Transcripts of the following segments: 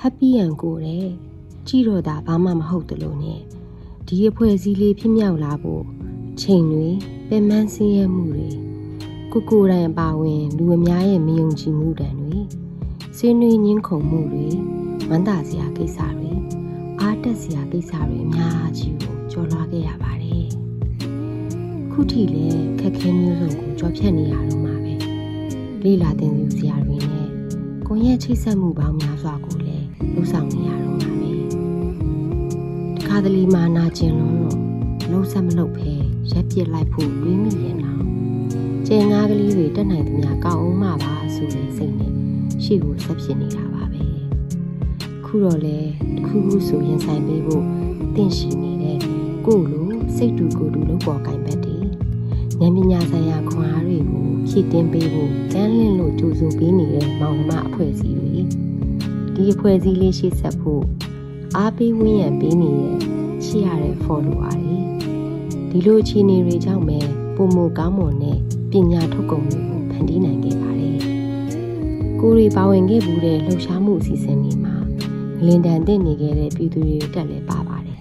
happy ရန်ကိုတဲ့ကြည့်တော့တာဘာမှမဟုတ်တယ်လို့နဲ့ဒီအဖွဲ့အစည်းလေးဖြစ်မြောက်လာဖို့ချိန်တွေပင်ပန်းဆင်းရဲမှုတွေကိုယ်တိုင်အပါဝင်လူအများရဲ့မယုံကြည်မှုတန်တွေဆွေးနွေးညှင်းခုန်မှုတွေဝမ်းသာစရာကိစ္စတွေအားတက်စရာကိစ္စတွေအများကြီးကိုကျော်လွှားခဲ့ရပါတယ်ခုထိလည်းခက်ခဲမျိုးစုံကိုကြော်ဖြတ်နေရတော့မှာပဲလေ့လာသင်ယူစရာတွေနဲ့ကိုယ့်ရဲ့ချိတ်ဆက်မှုပေါင်းများစွာကိုလည်းလှုပ်ဆောင်နေရတော့မှာပဲတခါတလေမှနာကျင်လုံးလို့လှုပ်ဆက်မလုပ်ဖဲရက်ပစ်လိုက်ဖို့တွေးမိရင်တော့ကျဲငါးကလေးတွေတက်နိုင်သမျှကောက်အောင်မှပါဆိုတဲ့စိတ်နဲ့ရှေ့ကိုဆက်ဖြစ်နေတာပါပဲခုတော့လေတခုခုဆိုရင်ဆိုင်ပေးဖို့တင့်ရှိနေတဲ့ကိုယ့်လိုစိတ်တူကိုယ်တူလုံးပေါ်ကင်ဘက်တွေဉာဏ်ပညာဆိုင်ရာခွန်အားတွေကိုဖြည့်တင်းပေးဖို့တန်းလင့်လို့ကြိုးစုပေးနေတဲ့မောင်နှမအဖွဲ့အစည်းတွေဒီအဖွဲ့အစည်းလေးရှေ့ဆက်ဖို့အားပေးဝန်းရံပေးနေတဲ့ချစ်ရတဲ့ follower တွေဒီလိုအခြေအနေတွေကြောင့်ပဲပုံမကောင်းမွန်တဲ့ပညာထုတ်ကုန်တွေကိုဖန်တီးနိုင်ခဲ့ပါတယ်ကိုရီပါဝင်ခဲ့မှုတဲ့လှုပ်ရှားမှုအစီအစဉ်တွေမှာလင်တန်တင်နေခဲ့တဲ့ပြည်သူတွေတက်လည်းပါပါတယ်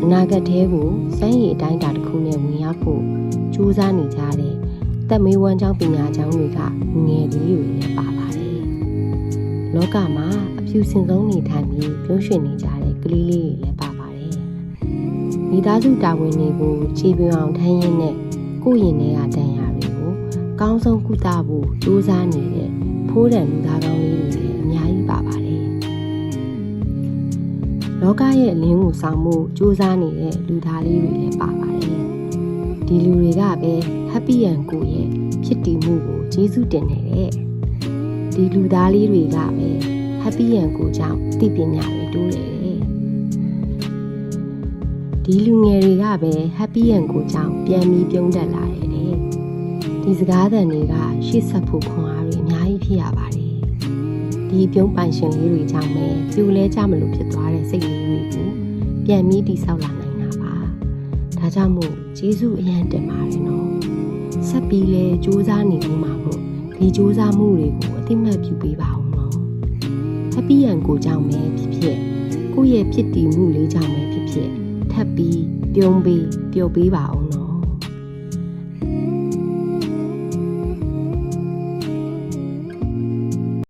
အနာဂတ်ထဲကိုစမ်းရည်အတိုင်းအတာတစ်ခုနဲ့ဝင်ရောက်ဖို့ကြိုးစားနေကြတဲ့တက်မေးဝမ်းကျောင်းပညာကျောင်းတွေကငယ်လေးတွေလည်းပါပါတယ်လောကမှာအဖြူစင်ဆုံးနေထိုင်ပြီးပြုံးရွှင်နေကြတဲ့ကလေးလေးတွေလည်းပါပါတယ်မိသားစုတာဝန်တွေကိုခြေပြောင်အောင်ထမ်းရင်းနဲ့ကိုယ့်ရင်ထဲကတန်ရာတွေကိုအကောင်းဆုံးကုသဖို့ကြိုးစားနေတဲ့ဖိုးတန်လူသားကောင်းလေးတွေလည်းအများကြီးပါပါတယ်လောကရဲ့အလင်းကိုဆောင်မှုကြိုးစားနေတဲ့လူသားလေးတွေလည်းပါပါတယ်ဒီလူတွေကပဲ happy ရန်ကိုရဲ့ဖြစ်တည်မှုကိုကျေးဇူးတင်နေတဲ့ဒီလူသားလေးတွေကပဲ happy ရန်ကိုကြောင့်သိပညာတွေတိုးတယ်ဒီလူငယ်တွေကပဲ happy ရန်ကိုကြောင့်ပြန်ပြီးပြုံးတက်လာတယ်ဒီစကားသံတွေကရှေ့ဆက်ဖို့ခွန်အားတွေအများကြီးဖြစ်ရပါတယ်ဒီပြုံးပိုင်ရှင်လေးတွေကြောင့်ပဲပြိုလဲကြမလို့ဖြစ်သွားတဲ့စိတ်လေးတွေကိုပြန်ပြီးတိဆောက်လာနိုင်တာပါဒါကြောင့်မို့ကျေးဇူးအရန်တင်ပါတယ်နော်ဆက်ပြီးလဲစူးစမ်းနေလို့မှာမို့ဒီစူးစမ်းမှုတွေကိုအသိမှတ်ပြုပေးပါအောင်နော် happy ရန်ကိုကြောင့်ပဲဖြစ်ဖြစ်ကိုယ့်ရဲ့ဖြစ်တည်မှုလေးကြောင့်ပဲဖြစ်ဖြစ်ထပ်ပြီးပြုံးပြီးပျော်ပေးပါအောင်နော်